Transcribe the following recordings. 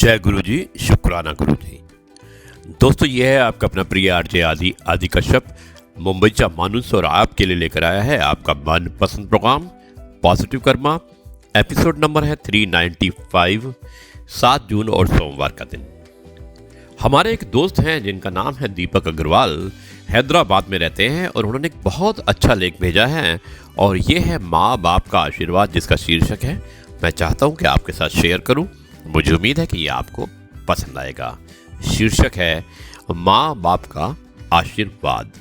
जय गुरु जी, शुक्राना गुरु जी। दोस्तों, ये है आपका अपना प्रिय आरजे आदि कश्यप मुंबईचा माणूस और आपके लिए लेकर आया है आपका मनपसंद program positive karma. Episode number है 395, 7 जून और सोमवार का दिन। हमारे एक दोस्त हैं जिनका नाम है दीपक अग्रवाल, हैदराबाद में रहते हैं और उन्होंने एक बहुत अच्छा लेख भेजा है और ये है माँ बाप का आशीर्वाद, जिसका शीर्षक है मैं चाहता हूँ कि आपके साथ शेयर करूँ। मुझे उम्मीद है कि ये आपको पसंद आएगा। शीर्षक है माँ बाप का आशीर्वाद।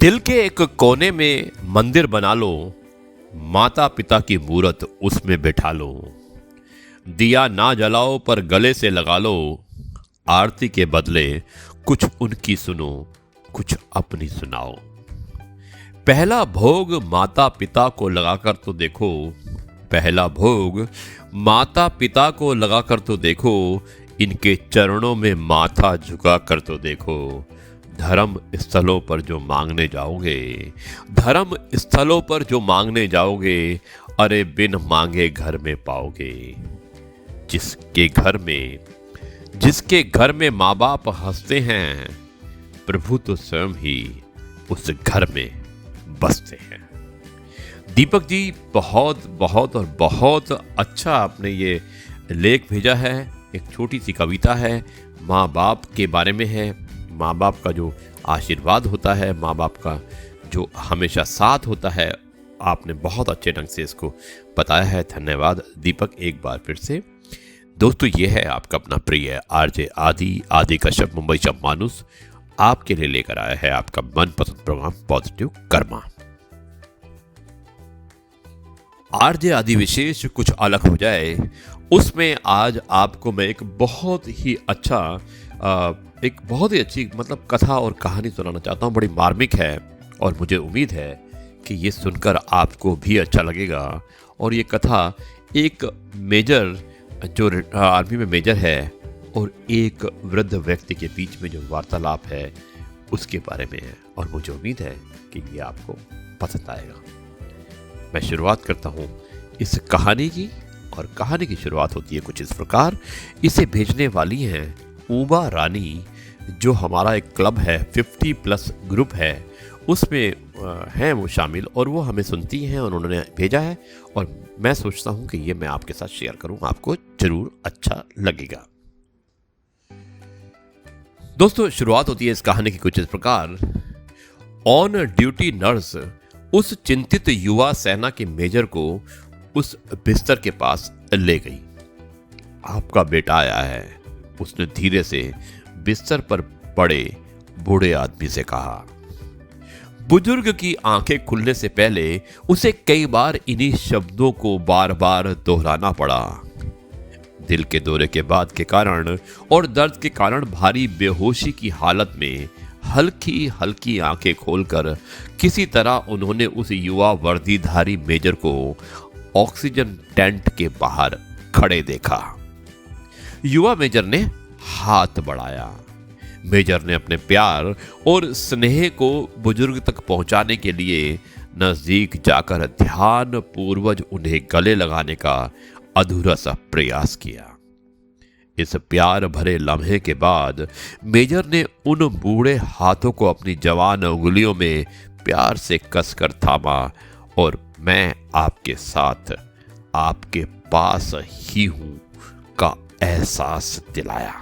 दिल के एक कोने में मंदिर बना लो, माता पिता की मूरत उसमें बिठा लो। दिया ना जलाओ पर गले से लगा लो, आरती के बदले कुछ उनकी सुनो, कुछ अपनी सुनाओ। पहला भोग माता पिता को लगाकर तो देखो, पहला भोग माता पिता को लगाकर तो देखो, इनके चरणों में माथा झुका कर तो देखो। धर्म स्थलों पर जो मांगने जाओगे, धर्म स्थलों पर जो मांगने जाओगे, अरे बिन मांगे घर में पाओगे। जिसके घर में माँ बाप हंसते हैं, प्रभु तो स्वयं ही उस घर में बसते हैं। दीपक जी बहुत बहुत और बहुत अच्छा आपने ये लेख भेजा है। एक छोटी सी कविता है, माँ बाप के बारे में है। माँ बाप का जो आशीर्वाद होता है, माँ बाप का जो हमेशा साथ होता है, आपने बहुत अच्छे ढंग से इसको बताया है। धन्यवाद दीपक एक बार फिर से। दोस्तों, ये है आपका अपना प्रिय आरजे आदि कश्यप मुंबई का मानुस आपके लिए लेकर आया है आपका मनपसंद प्रोग्राम पॉजिटिव कर्मा। आरजे आदि विशेष कुछ अलग हो जाए, उसमें आज आपको मैं एक बहुत ही अच्छी मतलब कथा और कहानी सुनाना चाहता हूँ। बड़ी मार्मिक है और मुझे उम्मीद है कि ये सुनकर आपको भी अच्छा लगेगा। और ये कथा एक मेजर जो आर्मी में मेजर है और एक वृद्ध व्यक्ति के बीच में जो वार्तालाप है उसके बारे में है और मुझे उम्मीद है कि ये आपको पसंद आएगा। मैं शुरुआत करता हूँ इस कहानी की और कहानी की शुरुआत होती है कुछ इस प्रकार। इसे भेजने वाली हैं उमा रानी, जो हमारा एक क्लब है 50+ ग्रुप है, उसमें हैं वो शामिल और वो हमें सुनती हैं और उन्होंने भेजा है और मैं सोचता हूँ कि ये मैं आपके साथ शेयर करूँ, आपको जरूर अच्छा लगेगा। दोस्तों, शुरुआत होती है इस कहानी की कुछ इस प्रकार। ऑन ड्यूटी नर्स उस चिंतित युवा सेना के मेजर को उस बिस्तर के पास ले गई। आपका बेटा आया है, उसने धीरे से बिस्तर पर पड़े बूढ़े आदमी से कहा। बुजुर्ग की आंखें खुलने से पहले उसे कई बार इन्हीं शब्दों को बार बार दोहराना पड़ा। दिल के दौरे के बाद के कारण और दर्द के कारण भारी बेहोशी की हालत में हल्की हल्की आंखें खोलकर किसी तरह उन्होंने उस युवा वर्दीधारी मेजर को ऑक्सीजन टेंट के बाहर खड़े देखा। युवा मेजर ने हाथ बढ़ाया। मेजर ने अपने प्यार और स्नेह को बुजुर्ग तक पहुंचाने के लिए नजदीक जाकर ध्यान पूर्वक उन्हें गले लगाने का अधूरा सा प्रयास किया। इस प्यार भरे लम्हे के बाद मेजर ने उन बूढ़े हाथों को अपनी जवान उंगलियों में प्यार से कसकर थामा और मैं आपके साथ, आपके पास ही हूं का एहसास दिलाया।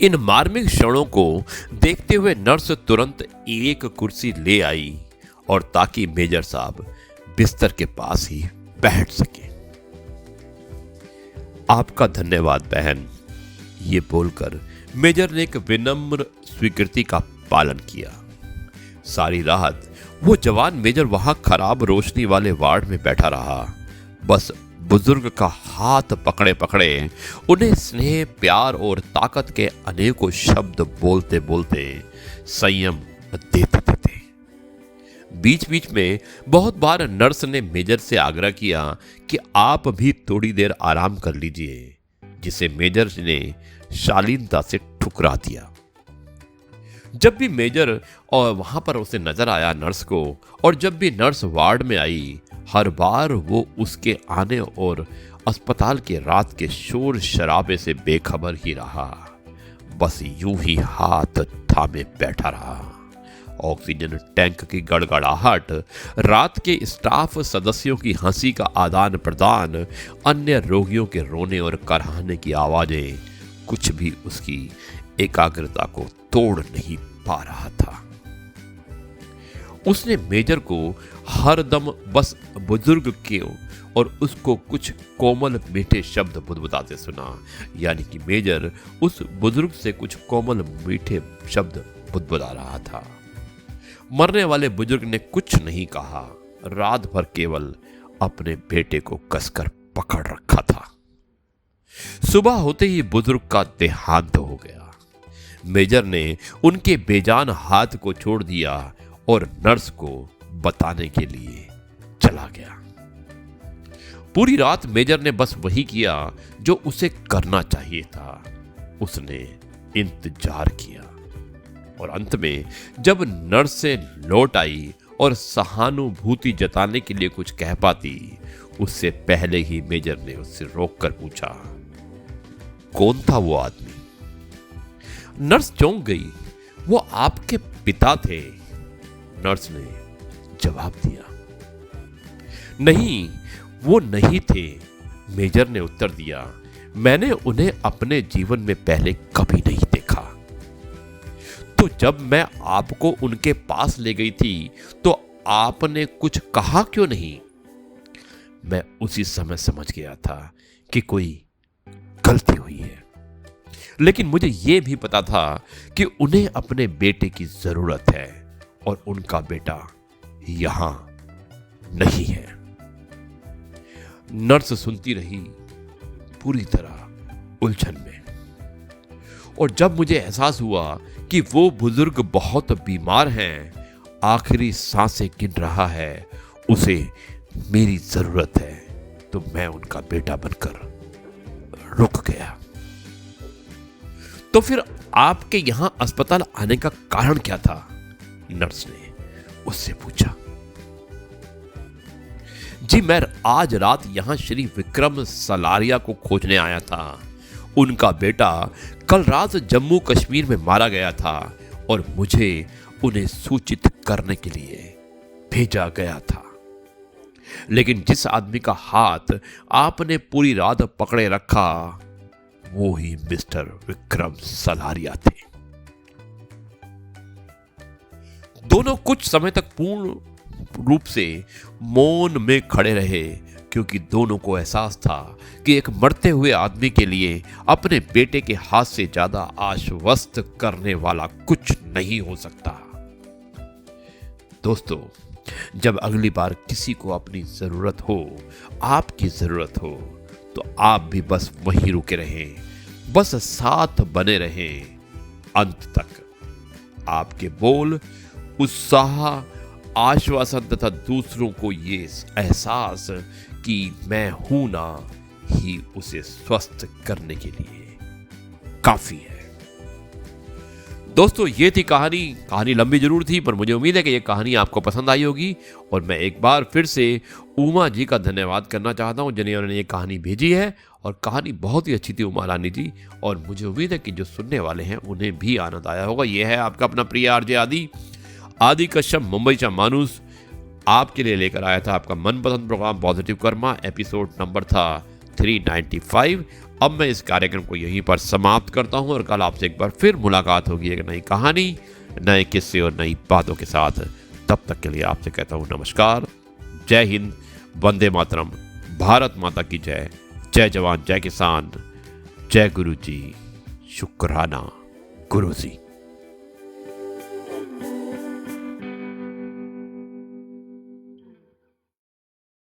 इन मार्मिक क्षणों को देखते हुए नर्स तुरंत एक कुर्सी ले आई और ताकि मेजर साहब बिस्तर के पास ही बैठ सके। आपका धन्यवाद बहन, ये बोलकर मेजर ने एक विनम्र स्वीकृति का पालन किया। सारी रात वो जवान मेजर वहां खराब रोशनी वाले वार्ड में बैठा रहा, बस बुजुर्ग का हाथ पकड़े पकड़े उन्हें स्नेह, प्यार और ताकत के अनेकों शब्द बोलते बोलते संयम देते देते। बीच बीच में बहुत बार नर्स ने मेजर से आग्रह किया कि आप भी थोड़ी देर आराम कर लीजिए, जिसे मेजर ने शालीनता से ठुकरा दिया। जब भी मेजर और वहां पर उसे नजर आया नर्स को, और जब भी नर्स वार्ड में आई, हर बार वो उसके आने और अस्पताल के रात के शोर शराबे से बेखबर ही रहा, बस यूं ही हाथ थामे बैठा रहा। ऑक्सीजन टैंक की गड़गड़ाहट, रात के स्टाफ सदस्यों की हंसी का आदान प्रदान, अन्य रोगियों के रोने और कराहने की आवाजें, कुछ भी उसकी एकाग्रता को तोड़ नहीं पा रहा था। उसने मेजर को हरदम बस बुजुर्ग के और उसको कुछ कोमल मीठे शब्द बुदबुदाते सुना, यानी कि मेजर उस बुजुर्ग से कुछ कोमल मीठे शब्द बुदबुदा रहा था। मरने वाले बुजुर्ग ने कुछ नहीं कहा, रात भर केवल अपने बेटे को कसकर पकड़ रखा था। सुबह होते ही बुजुर्ग का देहांत हो गया। मेजर ने उनके बेजान हाथ को छोड़ दिया और नर्स को बताने के लिए चला गया। पूरी रात मेजर ने बस वही किया जो उसे करना चाहिए था। उसने इंतजार किया और अंत में जब नर्स से लौट आई और सहानुभूति जताने के लिए कुछ कह पाती, उससे पहले ही मेजर ने उससे रोककर पूछा, कौन था वो आदमी? नर्स चौंक गई। वो आपके पिता थे, नर्स ने जवाब दिया। नहीं, वो नहीं थे, मेजर ने उत्तर दिया। मैंने उन्हें अपने जीवन में पहले कभी नहीं देखा। तो जब मैं आपको उनके पास ले गई थी तो आपने कुछ कहा क्यों नहीं? मैं उसी समय समझ गया था कि कोई गलती हुई है, लेकिन मुझे यह भी पता था कि उन्हें अपने बेटे की जरूरत है और उनका बेटा यहां नहीं है। नर्स सुनती रही, पूरी तरह उलझन में। और जब मुझे एहसास हुआ कि वो बुजुर्ग बहुत बीमार हैं, आखिरी सांसें गिन रहा है, उसे मेरी जरूरत है, तो मैं उनका बेटा बनकर रुक गया। तो फिर आपके यहां अस्पताल आने का कारण क्या था? नर्स ने उससे पूछा। जी, मैं आज रात यहां श्री विक्रम सलारिया को खोजने आया था। उनका बेटा कल रात जम्मू कश्मीर में मारा गया था और मुझे उन्हें सूचित करने के लिए भेजा गया था। लेकिन जिस आदमी का हाथ आपने पूरी रात पकड़े रखा, वो ही मिस्टर विक्रम सलारिया थे। दोनों कुछ समय तक पूर्ण रूप से मौन में खड़े रहे, क्योंकि दोनों को एहसास था कि एक मरते हुए आदमी के लिए अपने बेटे के हाथ से ज्यादा आश्वस्त करने वाला कुछ नहीं हो सकता। दोस्तों, जब अगली बार किसी को अपनी जरूरत हो, आपकी जरूरत हो, तो आप भी बस वहीं रुके रहें, बस साथ बने रहें अंत तक। आपके बोल, उत्साह, आश्वासन तथा दूसरों को ये एहसास कि मैं हूं ना, ही उसे स्वस्थ करने के लिए काफी है। दोस्तों, ये थी कहानी लंबी जरूर थी, पर मुझे उम्मीद है कि ये कहानी आपको पसंद आई होगी। और मैं एक बार फिर से उमा जी का धन्यवाद करना चाहता हूं, जिन्होंने ये कहानी भेजी है। और कहानी बहुत ही अच्छी थी उमा रानी जी, और मुझे उम्मीद है कि जो सुनने वाले हैं उन्हें भी आनंद आया होगा। ये है आपका अपना प्रिय आरजे आदि कश्यप, मुंबईचा माणूस, आपके लिए लेकर आया था आपका मनपसंद program positive karma. Episode number था 395। अब मैं इस कार्यक्रम को यहीं पर समाप्त करता हूं और कल आपसे एक बार फिर मुलाकात होगी एक नई कहानी, नए किस्से और नई बातों के साथ। तब तक के लिए आपसे कहता हूं नमस्कार, जय हिंद, वंदे मातरम, भारत माता की जय, जय जवान, जय किसान, जय गुरु जी, शुक्राना गुरु जी।